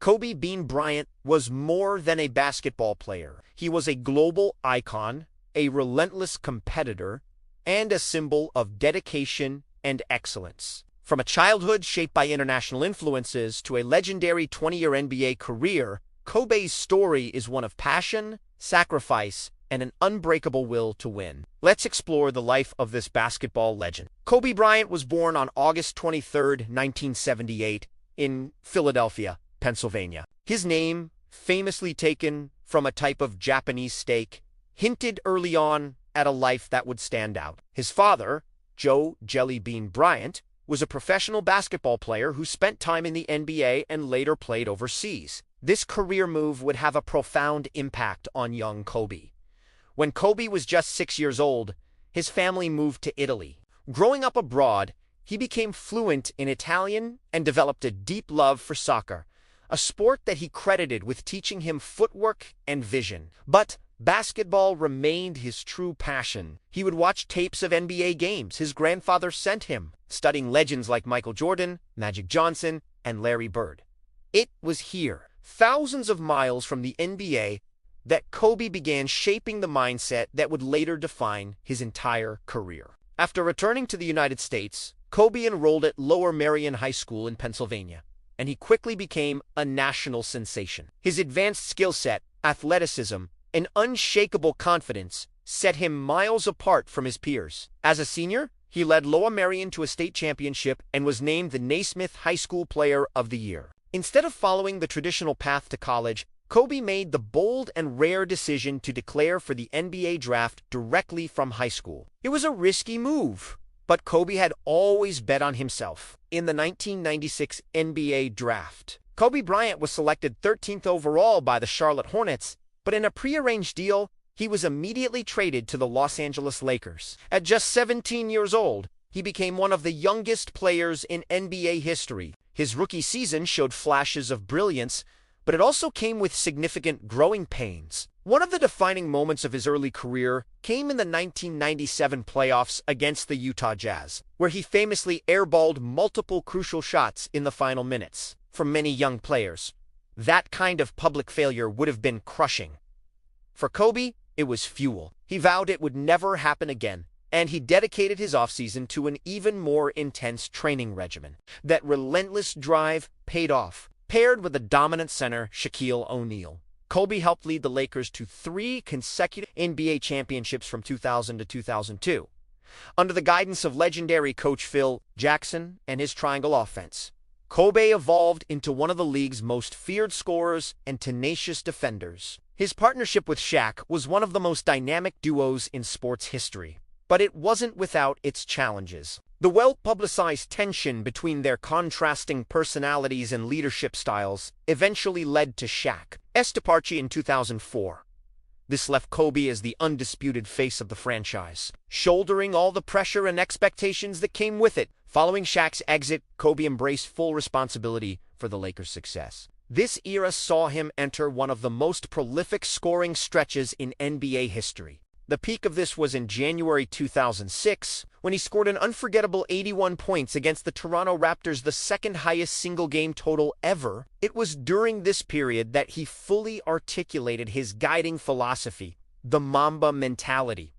Kobe Bryant was more than a basketball player. He was a global icon, a relentless competitor, and a symbol of dedication and excellence. From a childhood shaped by international influences to a legendary 20-year NBA career, Kobe's story is one of passion, sacrifice, and an unbreakable will to win. Let's explore the life of this basketball legend. Kobe Bryant was born on August 23, 1978, in Philadelphia, Pennsylvania. His name, famously taken from a type of Japanese steak, hinted early on at a life that would stand out. His father, Joe "Jelly Bean" Bryant, was a professional basketball player who spent time in the NBA and later played overseas. This career move would have a profound impact on young Kobe. When Kobe was just 6 years old, his family moved to Italy. Growing up abroad, he became fluent in Italian and developed a deep love for soccer, a sport that he credited with teaching him footwork and vision. But basketball remained his true passion. He would watch tapes of NBA games his grandfather sent him, studying legends like Michael Jordan, Magic Johnson, and Larry Bird. It was here, thousands of miles from the NBA, that Kobe began shaping the mindset that would later define his entire career. After returning to the United States, Kobe enrolled at Lower Merion High School in Pennsylvania, and he quickly became a national sensation. His advanced skill set, athleticism, and unshakable confidence set him miles apart from his peers. As a senior, he led Lower Merion to a state championship and was named the Naismith High School Player of the Year. Instead of following the traditional path to college, Kobe made the bold and rare decision to declare for the NBA draft directly from high school. It was a risky move, but Kobe had always bet on himself. In the 1996 NBA draft, Kobe Bryant was selected 13th overall by the Charlotte Hornets, but in a prearranged deal, he was immediately traded to the Los Angeles Lakers. At just 17 years old, he became one of the youngest players in NBA history. His rookie season showed flashes of brilliance, but it also came with significant growing pains. One of the defining moments of his early career came in the 1997 playoffs against the Utah Jazz, where he famously airballed multiple crucial shots in the final minutes. For many young players, that kind of public failure would have been crushing. For Kobe, it was fuel. He vowed it would never happen again, and he dedicated his offseason to an even more intense training regimen. That relentless drive paid off. Paired with the dominant center, Shaquille O'Neal, Kobe helped lead the Lakers to 3 consecutive NBA championships from 2000 to 2002. Under the guidance of legendary coach Phil Jackson and his triangle offense, Kobe evolved into one of the league's most feared scorers and tenacious defenders. His partnership with Shaq was one of the most dynamic duos in sports history, but it wasn't without its challenges. The well-publicized tension between their contrasting personalities and leadership styles eventually led to Shaq's departure in 2004. This left Kobe as the undisputed face of the franchise, shouldering all the pressure and expectations that came with it. Following Shaq's exit, Kobe embraced full responsibility for the Lakers' success. This era saw him enter one of the most prolific scoring stretches in NBA history. The peak of this was in January 2006, when he scored an unforgettable 81 points against the Toronto Raptors, the second highest single-game total ever. It was during this period that he fully articulated his guiding philosophy, the Mamba Mentality.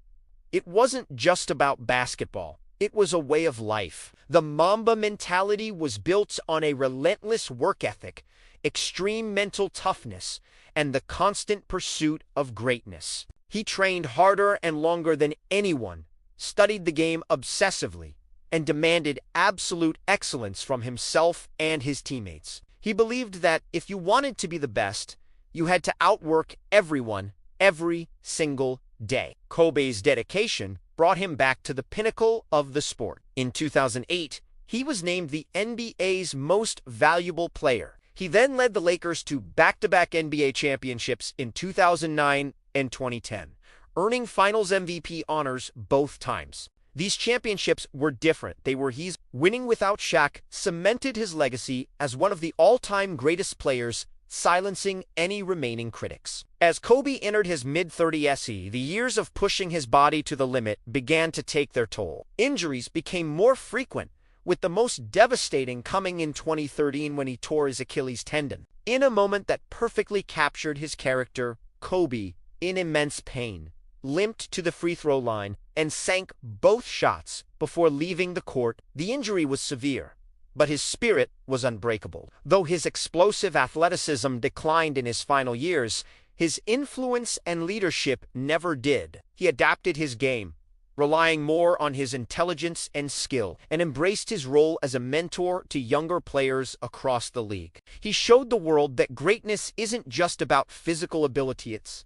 It wasn't just about basketball. It was a way of life. The Mamba Mentality was built on a relentless work ethic, extreme mental toughness, and the constant pursuit of greatness. He trained harder and longer than anyone, studied the game obsessively, and demanded absolute excellence from himself and his teammates. He believed that if you wanted to be the best, you had to outwork everyone every single day. Kobe's dedication brought him back to the pinnacle of the sport. In 2008, he was named the NBA's most valuable player. He then led the Lakers to back-to-back NBA championships in 2009 and 2010, earning Finals MVP honors both times. These championships were different. They were his. Winning without Shaq cemented his legacy as one of the all-time greatest players, silencing any remaining critics. As Kobe entered his mid-30s, the years of pushing his body to the limit began to take their toll. Injuries became more frequent, with the most devastating coming in 2013 when he tore his Achilles tendon. In a moment that perfectly captured his character, Kobe, in immense pain, limped to the free throw line and sank both shots before leaving the court. The injury was severe, but his spirit was unbreakable. Though his explosive athleticism declined in his final years, his influence and leadership never did. He adapted his game, relying more on his intelligence and skill, and embraced his role as a mentor to younger players across the league. He showed the world that greatness isn't just about physical ability, it's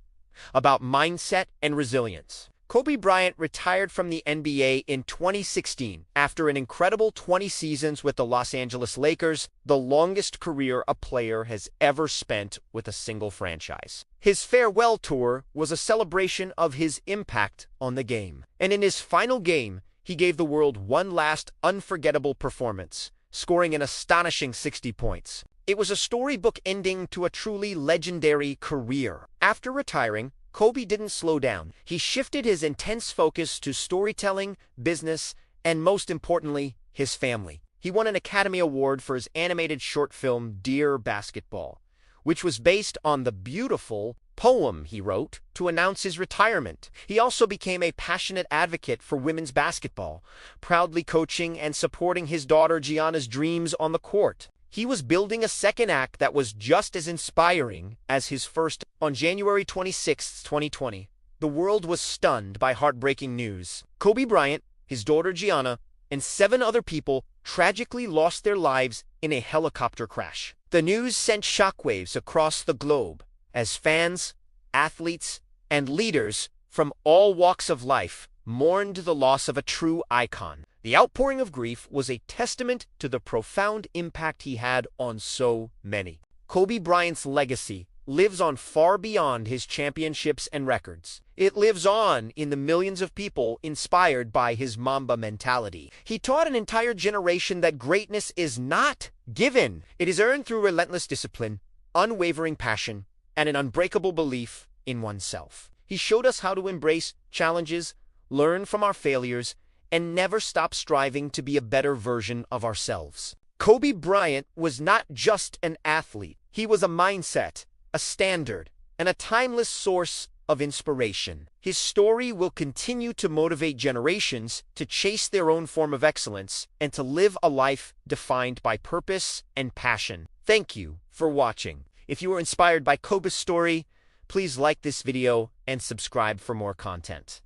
about mindset and resilience. Kobe Bryant retired from the NBA in 2016 after an incredible 20 seasons with the Los Angeles Lakers, the longest career a player has ever spent with a single franchise. His farewell tour was a celebration of his impact on the game, and in his final game, he gave the world one last unforgettable performance, scoring an astonishing 60 points. It was a storybook ending to a truly legendary career. After retiring, Kobe didn't slow down. He shifted his intense focus to storytelling, business, and most importantly, his family. He won an Academy Award for his animated short film Dear Basketball, which was based on the beautiful poem he wrote to announce his retirement. He also became a passionate advocate for women's basketball, proudly coaching and supporting his daughter Gianna's dreams on the court. He was building a second act that was just as inspiring as his first. On January 26, 2020, the world was stunned by heartbreaking news. Kobe Bryant, his daughter Gianna, and 7 other people tragically lost their lives in a helicopter crash. The news sent shockwaves across the globe as fans, athletes, and leaders from all walks of life mourned the loss of a true icon. The outpouring of grief was a testament to the profound impact he had on so many. Kobe Bryant's legacy lives on far beyond his championships and records. It lives on in the millions of people inspired by his Mamba mentality. He taught an entire generation that greatness is not given. It is earned through relentless discipline, unwavering passion, and an unbreakable belief in oneself. He showed us how to embrace challenges, learn from our failures, and never stop striving to be a better version of ourselves. Kobe Bryant was not just an athlete. He was a mindset, a standard, and a timeless source of inspiration. His story will continue to motivate generations to chase their own form of excellence and to live a life defined by purpose and passion. Thank you for watching. If you were inspired by Kobe's story, please like this video and subscribe for more content.